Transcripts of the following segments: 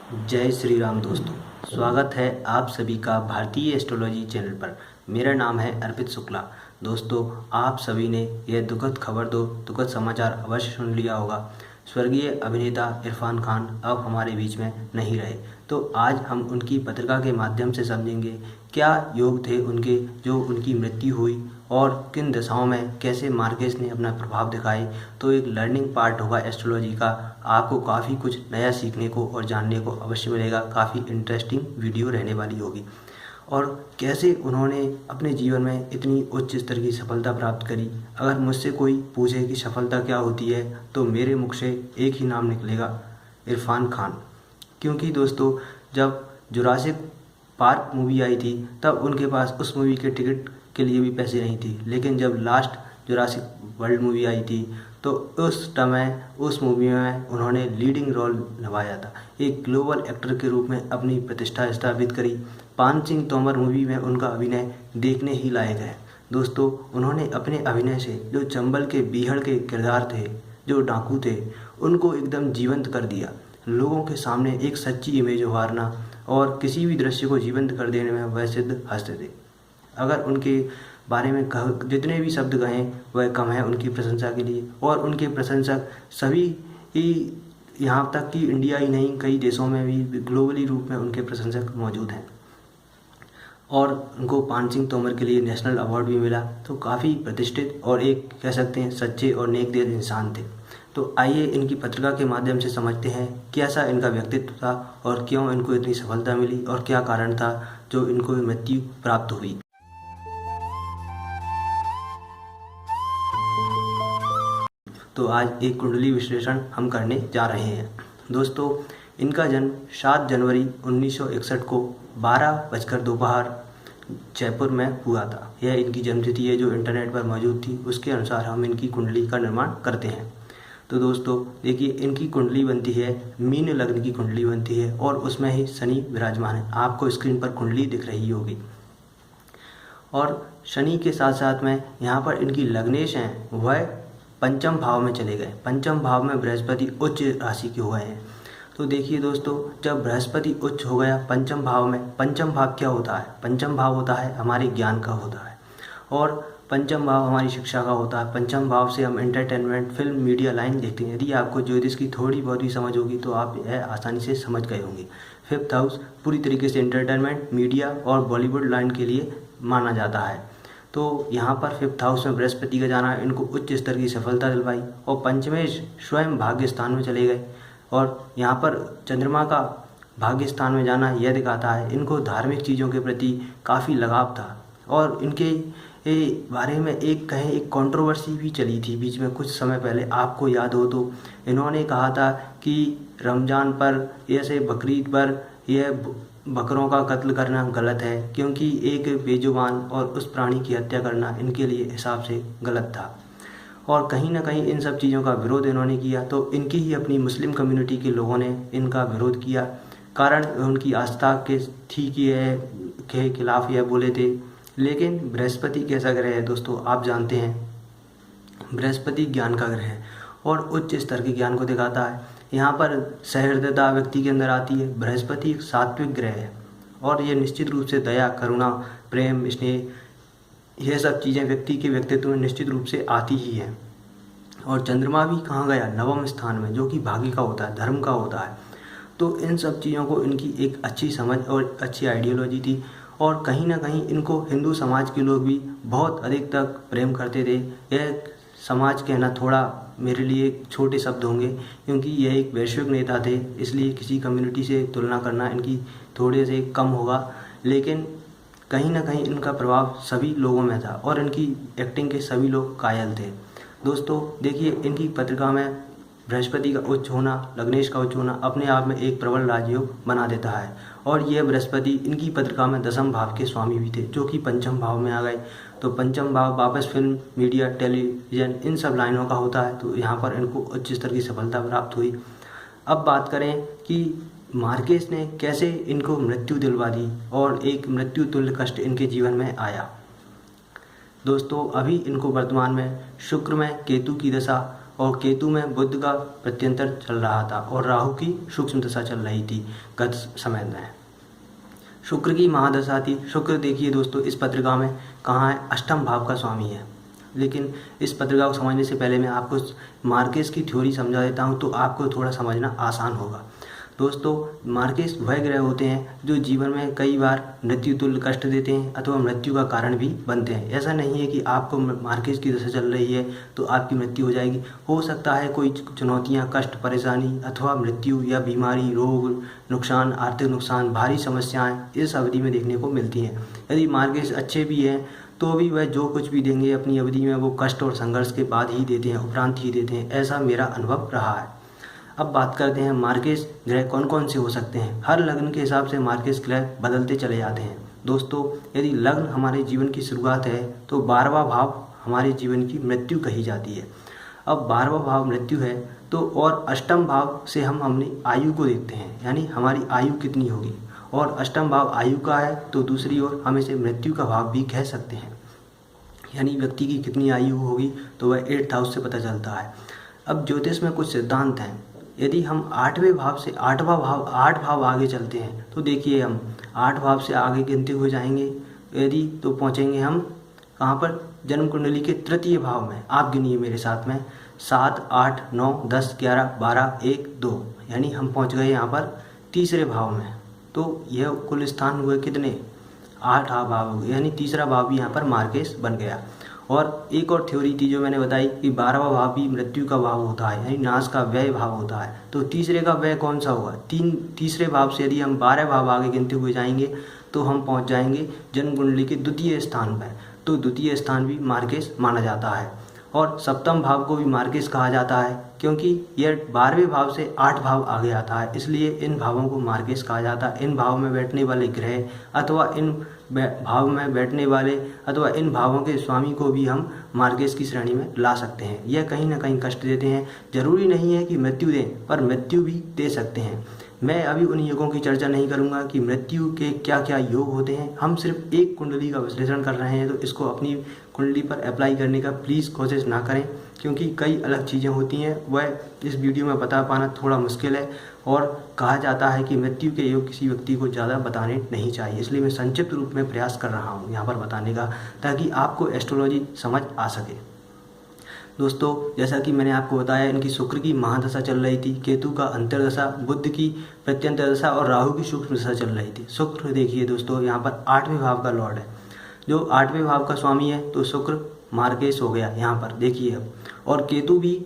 जय श्री राम दोस्तों। स्वागत है आप सभी का भारतीय एस्ट्रोलॉजी चैनल पर। मेरा नाम है अर्पित शुक्ला। दोस्तों, आप सभी ने यह दुखद खबर दुखद समाचार अवश्य सुन लिया होगा। स्वर्गीय अभिनेता इरफान खान अब हमारे बीच में नहीं रहे। तो आज हम उनकी पत्रिका के माध्यम से समझेंगे क्या योग थे उनके जो उनकी मृत्यु हुई और किन दशाओं में कैसे मार्केस ने अपना प्रभाव दिखाए। तो एक लर्निंग पार्ट होगा एस्ट्रोलॉजी का। आपको काफ़ी कुछ नया सीखने को और जानने को अवश्य मिलेगा। काफ़ी इंटरेस्टिंग वीडियो रहने वाली होगी। और कैसे उन्होंने अपने जीवन में इतनी उच्च स्तर की सफलता प्राप्त करी। अगर मुझसे कोई पूछे कि सफलता क्या होती है तो मेरे मुख से एक ही नाम निकलेगा, इरफान खान। क्योंकि दोस्तों, जब जुरासिक पार्क मूवी आई थी तब उनके पास उस मूवी के टिकट के लिए भी पैसे नहीं थी, लेकिन जब लास्ट जुरासिक वर्ल्ड मूवी आई थी तो उस समय उस मूवी में उन्होंने लीडिंग रोल निभाया था। एक ग्लोबल एक्टर के रूप में अपनी प्रतिष्ठा स्थापित करी। पान सिंह तोमर मूवी में उनका अभिनय देखने ही लायक है। दोस्तों, उन्होंने अपने अभिनय से जो चंबल के बीहड़ के किरदार थे, जो डाकू थे, उनको एकदम जीवंत कर दिया। लोगों के सामने एक सच्ची इमेज उभारना और किसी भी दृश्य को जीवंत कर देने में वह सिद्ध हस्त थे। अगर उनके बारे में जितने भी शब्द कहें वह कम है उनकी प्रशंसा के लिए। और उनके प्रशंसक सभी ही, यहाँ तक कि इंडिया ही नहीं कई देशों में भी ग्लोबली रूप में उनके प्रशंसक मौजूद हैं। और उनको पान सिंह तोमर के लिए नेशनल अवार्ड भी मिला। तो काफ़ी प्रतिष्ठित और एक कह सकते हैं सच्चे और नेक दिल इंसान थे। तो आइए इनकी पत्रिका के माध्यम से समझते हैं कैसा इनका व्यक्तित्व था और क्यों इनको इतनी सफलता मिली और क्या कारण था जो इनको मृत्यु प्राप्त हुई। तो आज एक कुंडली विश्लेषण हम करने जा रहे हैं। दोस्तों, इनका जन्म 7 जनवरी 1961 को 12 बजकर दोपहर जयपुर में हुआ था। यह इनकी जन्मतिथि है जो इंटरनेट पर मौजूद थी। उसके अनुसार हम इनकी कुंडली का निर्माण करते हैं। तो दोस्तों देखिए, इनकी कुंडली बनती है मीन लग्न की कुंडली बनती है और उसमें ही शनि विराजमान है। आपको स्क्रीन पर कुंडली दिख रही होगी। और शनि के साथ साथ में यहाँ पर इनकी लग्नेश हैं वह पंचम भाव में चले गए। पंचम भाव में बृहस्पति उच्च राशि के हुए हैं। तो देखिए दोस्तों, जब बृहस्पति उच्च हो गया पंचम भाव में, पंचम भाव क्या होता है? पंचम भाव होता है हमारे ज्ञान का होता है और पंचम भाव हमारी शिक्षा का होता है। पंचम भाव से हम एंटरटेनमेंट, फिल्म, मीडिया लाइन देखते हैं। यदि आपको ज्योतिष की थोड़ी बहुत भी समझ होगी तो आप यह आसानी से समझ गए होंगे। 5th हाउस पूरी तरीके से एंटरटेनमेंट, मीडिया और बॉलीवुड लाइन के लिए माना जाता है। तो यहाँ पर 5th हाउस में बृहस्पति का जाना इनको उच्च स्तर की सफलता दिलवाई। और पंचमेश स्वयं भाग्य स्थान में चले गए और यहाँ पर चंद्रमा का भाग्य स्थान में जाना यह दिखाता है इनको धार्मिक चीज़ों के प्रति काफ़ी लगाव था। और इनके बारे में एक कंट्रोवर्सी भी चली थी बीच में कुछ समय पहले। आपको याद हो तो इन्होंने कहा था कि रमज़ान पर ऐसे बकरीद पर यह बकरों का कत्ल करना गलत है, क्योंकि एक बेजुबान और उस प्राणी की हत्या करना इनके लिए हिसाब से गलत था। और कहीं ना कहीं इन सब चीज़ों का विरोध इन्होंने किया। तो इनकी ही अपनी मुस्लिम कम्युनिटी के लोगों ने इनका विरोध किया। कारण उनकी आस्था के थी कि यह के खिलाफ यह बोले थे। लेकिन बृहस्पति कैसा ग्रह है दोस्तों, आप जानते हैं बृहस्पति ज्ञान का ग्रह है और उच्च स्तर के ज्ञान को दिखाता है। यहाँ पर सहृदयता व्यक्ति के अंदर आती है। बृहस्पति एक सात्विक ग्रह है और ये निश्चित रूप से दया, करुणा, प्रेम, स्नेह, यह सब चीज़ें व्यक्ति के व्यक्तित्व में निश्चित रूप से आती ही हैं। और चंद्रमा भी कहाँ गया? नवम स्थान में, जो कि भाग्य का होता है, धर्म का होता है। तो इन सब चीज़ों को इनकी एक अच्छी समझ और अच्छी आइडियोलॉजी थी। और कहीं ना कहीं इनको हिंदू समाज के लोग भी बहुत अधिक तक प्रेम करते थे। यह समाज कहना थोड़ा मेरे लिए छोटे शब्द होंगे, क्योंकि यह एक वैश्विक नेता थे, इसलिए किसी कम्युनिटी से तुलना करना इनकी थोड़े से कम होगा। लेकिन कहीं ना कहीं इनका प्रभाव सभी लोगों में था और इनकी एक्टिंग के सभी लोग कायल थे। दोस्तों देखिए, इनकी पत्रिका में बृहस्पति का उच्च होना, लग्नेश का उच्च होना अपने आप में एक प्रबल राजयोग बना देता है। और यह बृहस्पति इनकी पत्रिका में 10म भाव के स्वामी भी थे, जो कि पंचम भाव में आ गए। तो पंचम भाव वापस फिल्म, मीडिया, टेलीविज़न, इन सब लाइनों का होता है। तो यहाँ पर इनको उच्च स्तर की सफलता प्राप्त हुई। अब बात करें कि मार्केस ने कैसे इनको मृत्यु दिलवा दी और एक मृत्यु तुल्य कष्ट इनके जीवन में आया। दोस्तों अभी इनको वर्तमान में शुक्र में केतु की दशा और केतु में बुध का प्रत्यंतर चल रहा था और राहु की सूक्ष्म दशा चल रही थी गत समय में। शुक्र की महादशा थी। शुक्र देखिए दोस्तों इस पत्रिका में कहाँ है, अष्टम भाव का स्वामी है। लेकिन इस पत्रिका को समझने से पहले मैं आपको मार्केस की थ्योरी समझा देता हूँ तो आपको थोड़ा समझना आसान होगा। दोस्तों मार्केस वह ग्रह होते हैं जो जीवन में कई बार मृत्यु तुल्य कष्ट देते हैं अथवा मृत्यु का कारण भी बनते हैं। ऐसा नहीं है कि आपको मार्केस की दशा चल रही है तो आपकी मृत्यु हो जाएगी। हो सकता है कोई चुनौतियां, कष्ट, परेशानी अथवा मृत्यु या बीमारी, रोग, नुकसान, आर्थिक नुकसान, भारी समस्याएं इस अवधि में देखने को मिलती हैं। यदि मार्केस अच्छे भी हैं तो भी वह जो कुछ भी देंगे अपनी अवधि में वो कष्ट और संघर्ष के बाद ही देते हैं, उपरांत ही देते हैं। ऐसा मेरा अनुभव रहा है। अब बात करते हैं मार्केस ग्रह कौन कौन से हो सकते हैं। हर लग्न के हिसाब से मार्केस ग्रह बदलते चले जाते हैं। दोस्तों यदि लग्न हमारे जीवन की शुरुआत है तो 12वां भाव हमारे जीवन की मृत्यु कही जाती है। अब 12वां भाव मृत्यु है तो और अष्टम भाव से हम अपनी आयु को देखते हैं, यानी हमारी आयु कितनी होगी। और अष्टम भाव आयु का है तो दूसरी ओर हम इसे मृत्यु का भाव भी कह सकते हैं, यानी व्यक्ति की कितनी आयु होगी तो वह 8th हाउस से पता चलता है। अब ज्योतिष में कुछ सिद्धांत हैं। यदि हम 8वें भाव से 8 भाव आगे चलते हैं तो देखिए हम 8 भाव से आगे गिनते हुए जाएंगे यदि तो पहुँचेंगे हम कहाँ पर, जन्म कुंडली के तृतीय भाव में। आप गिनिए मेरे साथ में 7, 8, 9, 10, 11, 12, 1, 2, यानी हम पहुँच गए यहाँ पर तीसरे भाव में। तो यह कुल स्थान हुए कितने, 8 भाव हो गए, यानी तीसरा भाव भी यहाँ पर मार्केस बन गया। और एक और थ्योरी थी जो मैंने बताई कि 12वां भाव भी मृत्यु का भाव होता है, यानी नाश का व्यय भाव होता है। तो तीसरे का व्यय कौन सा होगा, तीसरे भाव से यदि हम 12 भाव आगे गिनते हुए जाएंगे तो हम पहुंच जाएंगे जन्म कुंडली के द्वितीय स्थान पर। तो द्वितीय स्थान भी मार्केस माना जाता है। और सप्तम भाव को भी मार्केस कहा जाता है क्योंकि यह 12वें भाव से 8 भाव आगे आता है, इसलिए इन भावों को मार्केस कहा जाता है। इन भाव में बैठने वाले ग्रह अथवा इन भाव में बैठने वाले अथवा इन भावों के स्वामी को भी हम मार्केस की श्रेणी में ला सकते हैं। यह कहीं ना कहीं कष्ट देते हैं, जरूरी नहीं है कि मृत्यु दें, पर मृत्यु भी दे सकते हैं। मैं अभी उन योगों की चर्चा नहीं करूंगा कि मृत्यु के क्या क्या योग होते हैं। हम सिर्फ एक कुंडली का विश्लेषण कर रहे हैं तो इसको अपनी कुंडली पर अप्लाई करने का प्लीज़ कोशिश ना करें, क्योंकि कई अलग चीज़ें होती हैं वह इस वीडियो में बता पाना थोड़ा मुश्किल है। और कहा जाता है कि मृत्यु के योग किसी व्यक्ति को ज़्यादा बताने नहीं चाहिए, इसलिए मैं संक्षिप्त रूप में प्रयास कर रहा हूँ यहाँ पर बताने का, ताकि आपको एस्ट्रोलॉजी समझ आ सके। दोस्तों जैसा कि मैंने आपको बताया, इनकी शुक्र की महादशा चल रही थी, केतु का अंतर्दशा, बुध की प्रत्यंतर दशा और राहु की सूक्ष्म दशा चल रही थी। शुक्र देखिए दोस्तों यहाँ पर 8वें भाव का लॉर्ड है, जो 8वें भाव का स्वामी है, तो शुक्र मार्केस हो गया यहाँ पर देखिए अब। और केतु भी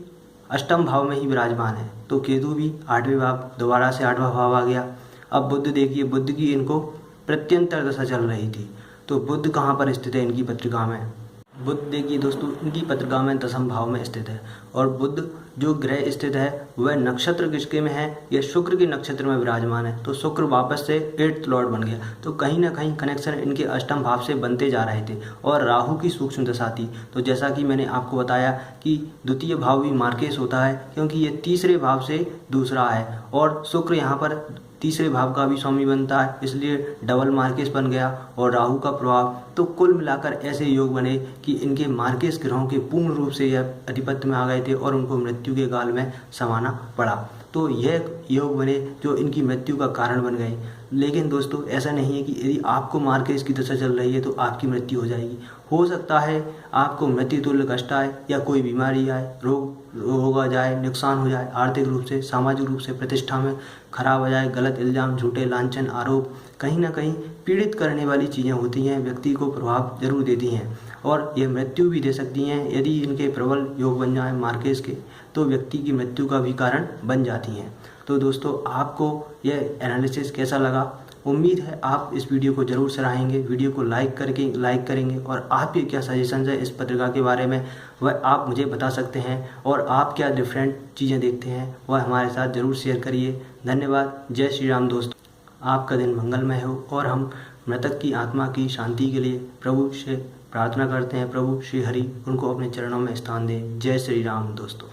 अष्टम भाव में ही विराजमान है, तो केतु भी 8वें भाव, दोबारा से 8वां भाव आ गया। अब बुध देखिए, बुध की इनको प्रत्यंतर दशा चल रही थी, तो बुध कहाँ पर स्थित है इनकी पत्रिका में, बुध देखिए दोस्तों इनकी पत्रिका में 10वें भाव में स्थित है। और बुध जो ग्रह स्थित है वह नक्षत्र किसके में है, यह शुक्र के नक्षत्र में विराजमान है, तो शुक्र वापस से 8th लॉर्ड बन गया। तो कहीं ना कहीं कनेक्शन इनके अष्टम भाव से बनते जा रहे थे। और राहु की सूक्ष्म दशा थी, तो जैसा कि मैंने आपको बताया कि द्वितीय भाव भी मार्केस होता है क्योंकि ये तीसरे भाव से दूसरा है, और शुक्र यहाँ पर तीसरे भाव का भी स्वामी बनता है, इसलिए डबल मार्केस बन गया। और राहु का प्रभाव, तो कुल मिलाकर ऐसे योग बने कि इनके मार्केस ग्रहों के पूर्ण रूप से यह अधिपत्य में आ गए थे और उनको मृत्यु के काल में समाना पड़ा। तो यह योग बने जो इनकी मृत्यु का कारण बन गए। लेकिन दोस्तों ऐसा नहीं है कि यदि आपको मार्केस की दशा चल रही है तो आपकी मृत्यु हो जाएगी। हो सकता है आपको मृत्यु तुल्य कष्ट आए या कोई बीमारी आए, रोग आ जाए, नुकसान हो जाए, आर्थिक रूप से, सामाजिक रूप से प्रतिष्ठा में खराब हो जाए, गलत इल्जाम, झूठे लांछन, आरोप, कहीं ना कहीं पीड़ित करने वाली चीज़ें होती हैं, व्यक्ति को प्रभाव जरूर देती हैं और ये मृत्यु भी दे सकती हैं। यदि इनके प्रबल योग बन जाए मार्केस के तो व्यक्ति की मृत्यु का भी कारण बन जाती हैं। तो दोस्तों आपको यह एनालिसिस कैसा लगा, उम्मीद है आप इस वीडियो को जरूर सराहेंगे। वीडियो को लाइक करेंगे और आपके क्या सजेशंस है इस पत्रिका के बारे में वह आप मुझे बता सकते हैं, और आप क्या डिफरेंट चीज़ें देखते हैं वह हमारे साथ ज़रूर शेयर करिए। धन्यवाद। जय श्री राम दोस्तों, आपका दिन मंगलमय हो। और हम मृतक की आत्मा की शांति के लिए प्रभु से प्रार्थना करते हैं, प्रभु श्री हरि उनको अपने चरणों में स्थान दें। जय श्री राम दोस्तों।